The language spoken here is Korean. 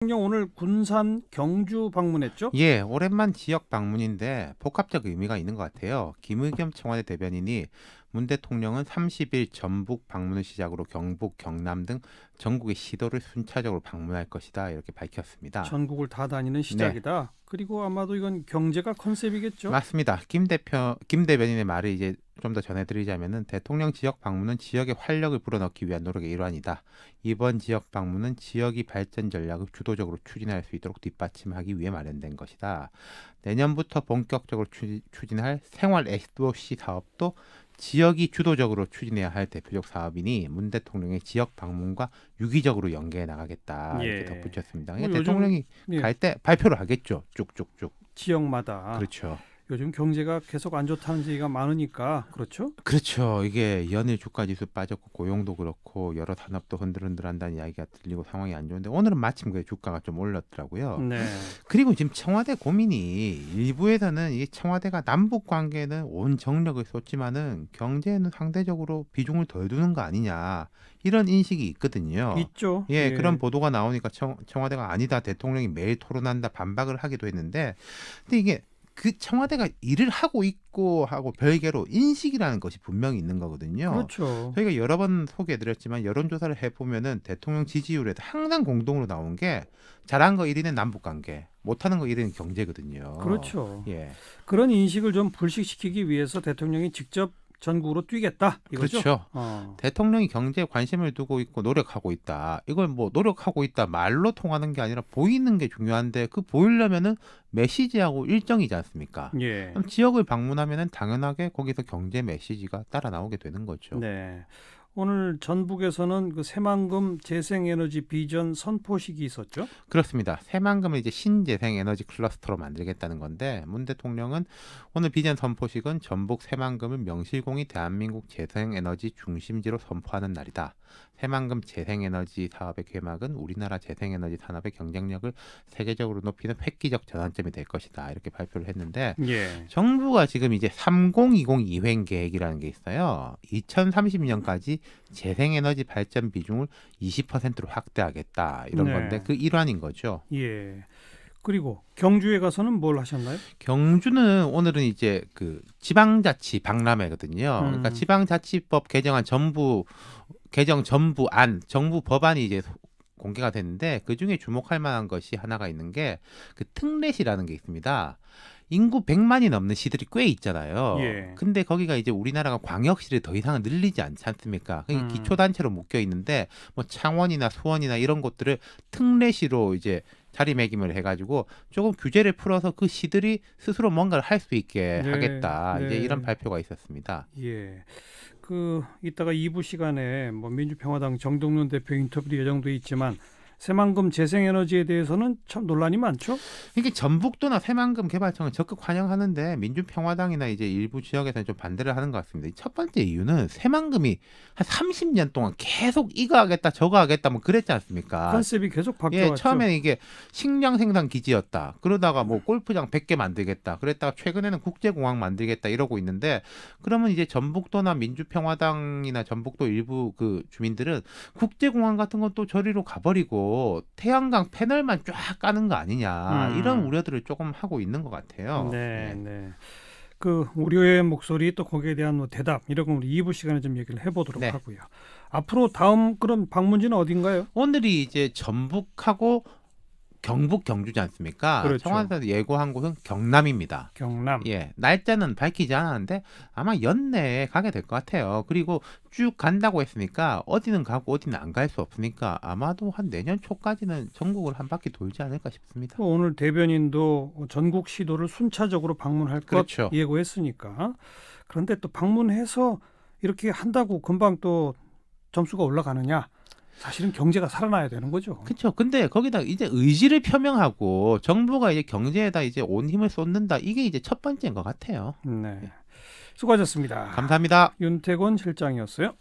대통령 오늘 군산 경주 방문했죠? 예, 오랜만 지역 방문인데 복합적 의미가 있는 것 같아요. 김의겸 청와대 대변인이 문 대통령은 30일 전북 방문을 시작으로 경북, 경남 등 전국의 시도를 순차적으로 방문할 것이다 이렇게 밝혔습니다. 전국을 다 다니는 시작이다. 그리고 아마도 이건 경제가 컨셉이겠죠? 맞습니다. 김 대변인의 말을 이제 좀 더 전해드리자면은 대통령 지역 방문은 지역의 활력을 불어넣기 위한 노력의 일환이다. 이번 지역 방문은 지역이 발전 전략을 주도적으로 추진할 수 있도록 뒷받침하기 위해 마련된 것이다. 내년부터 본격적으로 추진할 생활 SOC 사업도 지역이 주도적으로 추진해야 할 대표적 사업이니 문 대통령의 지역 방문과 유기적으로 연계해 나가겠다 이렇게 덧붙였습니다. 대통령이 갈 때 발표를 하겠죠. 쭉쭉쭉. 지역마다. 그렇죠. 요즘 경제가 계속 안 좋다는 얘기가 많으니까 그렇죠? 그렇죠. 이게 연일 주가지수 빠졌고 고용도 그렇고 여러 산업도 흔들흔들한다는 이야기가 들리고 상황이 안 좋은데 오늘은 마침 그 주가가 좀 올랐더라고요. 네. 그리고 지금 청와대 고민이 일부에서는 이 청와대가 남북 관계는 온 정력을 쏟지만은 경제에는 상대적으로 비중을 덜 두는 거 아니냐 이런 인식이 있거든요. 있죠. 예, 그런 보도가 나오니까 청와대가 아니다 대통령이 매일 토론한다 반박을 하기도 했는데 근데 이게 그 청와대가 일을 하고 있고 하고 별개로 인식이라는 것이 분명히 있는 거거든요. 그렇죠. 저희가 여러 번 소개해드렸지만 여론조사를 해보면은 대통령 지지율에도 항상 공동으로 나온 게 잘한 거 1위는 남북관계, 못하는 거 1위는 경제거든요. 그렇죠. 예, 그런 인식을 좀 불식시키기 위해서 대통령이 직접 전국으로 뛰겠다 이거죠? 그렇죠. 대통령이 경제에 관심을 두고 있고 노력하고 있다. 이걸 뭐 노력하고 있다 말로 통하는 게 아니라 보이는 게 중요한데 그 보이려면은 메시지하고 일정이지 않습니까? 예. 그럼 지역을 방문하면은 당연하게 거기서 경제 메시지가 따라 나오게 되는 거죠. 네. 오늘 전북에서는 그 새만금 재생에너지 비전 선포식이 있었죠? 그렇습니다. 새만금을 이제 신재생 에너지 클러스터로 만들겠다는 건데 문 대통령은 오늘 비전 선포식은 전북 새만금을 명실공히 대한민국 재생에너지 중심지로 선포하는 날이다. 새만금 재생에너지 사업의 개막은 우리나라 재생에너지 산업의 경쟁력을 세계적으로 높이는 획기적 전환점이 될 것이다. 이렇게 발표를 했는데 예. 정부가 지금 이제 3020 이행 계획이라는 게 있어요. 2030년까지 재생에너지 발전 비중을 20%로 확대하겠다. 이런 네. 건데 그 일환인 거죠. 예. 그리고 경주에 가서는 뭘 하셨나요? 경주는 오늘은 이제 그 지방자치 박람회거든요. 그러니까 지방자치법 개정 전부안 정부 법안이 이제 공개가 됐는데 그 중에 주목할 만한 것이 하나가 있는 게 그 특례시라는 게 있습니다. 인구 100만이 넘는 시들이 꽤 있잖아요. 예. 근데 거기가 이제 우리나라가 광역시를 더 이상은 늘리지 않지 않습니까? 그게 기초단체로 묶여 있는데 뭐 창원이나 수원이나 이런 곳들을 특례시로 이제 자리매김을 해가지고 조금 규제를 풀어서 그 시들이 스스로 뭔가를 할 수 있게 네, 하겠다. 네. 이제 이런 발표가 있었습니다. 예. 그 이따가 2부 시간에 뭐 민주평화당 정동윤 대표 인터뷰도 예정돼 있지만 새만금 재생에너지에 대해서는 참 논란이 많죠. 이게 전북도나 새만금 개발청은 적극 환영하는데 민주평화당이나 이제 일부 지역에서는 좀 반대를 하는 것 같습니다. 첫 번째 이유는 새만금이 한 30년 동안 계속 이거 하겠다 저거 하겠다 뭐 그랬지 않습니까? 컨셉이 계속 바뀌어왔죠. 예, 처음에는 이게 식량 생산 기지였다. 그러다가 뭐 골프장 100개 만들겠다. 그랬다가 최근에는 국제공항 만들겠다 이러고 있는데 그러면 이제 전북도나 민주평화당이나 전북도 일부 그 주민들은 국제공항 같은 건 또 저리로 가버리고 태양광 패널만 쫙 까는 거 아니냐 이런 우려들을 조금 하고 있는 것 같아요. 네, 네. 그 우려의 목소리 또 거기에 대한 뭐 대답 이런 거 우리 2부 시간에 좀 얘기를 해보도록 네. 하고요. 앞으로 다음 그런 방문지는 어딘가요? 오늘이 이제 전북하고 경북 경주지 않습니까? 그렇죠. 청와대에서 예고한 곳은 경남입니다. 경남. 예, 날짜는 밝히지 않았는데 아마 연내에 가게 될 것 같아요. 그리고 쭉 간다고 했으니까 어디는 가고 어디는 안 갈 수 없으니까 아마도 한 내년 초까지는 전국을 한 바퀴 돌지 않을까 싶습니다. 오늘 대변인도 전국 시도를 순차적으로 방문할 그렇죠. 것 예고했으니까. 그런데 또 방문해서 이렇게 한다고 금방 또 점수가 올라가느냐? 사실은 경제가 살아나야 되는 거죠. 그렇죠. 근데 거기다 이제 의지를 표명하고 정부가 이제 경제에다 이제 온 힘을 쏟는다. 이게 이제 첫 번째인 것 같아요. 네. 수고하셨습니다. 감사합니다. 윤태곤 실장이었어요.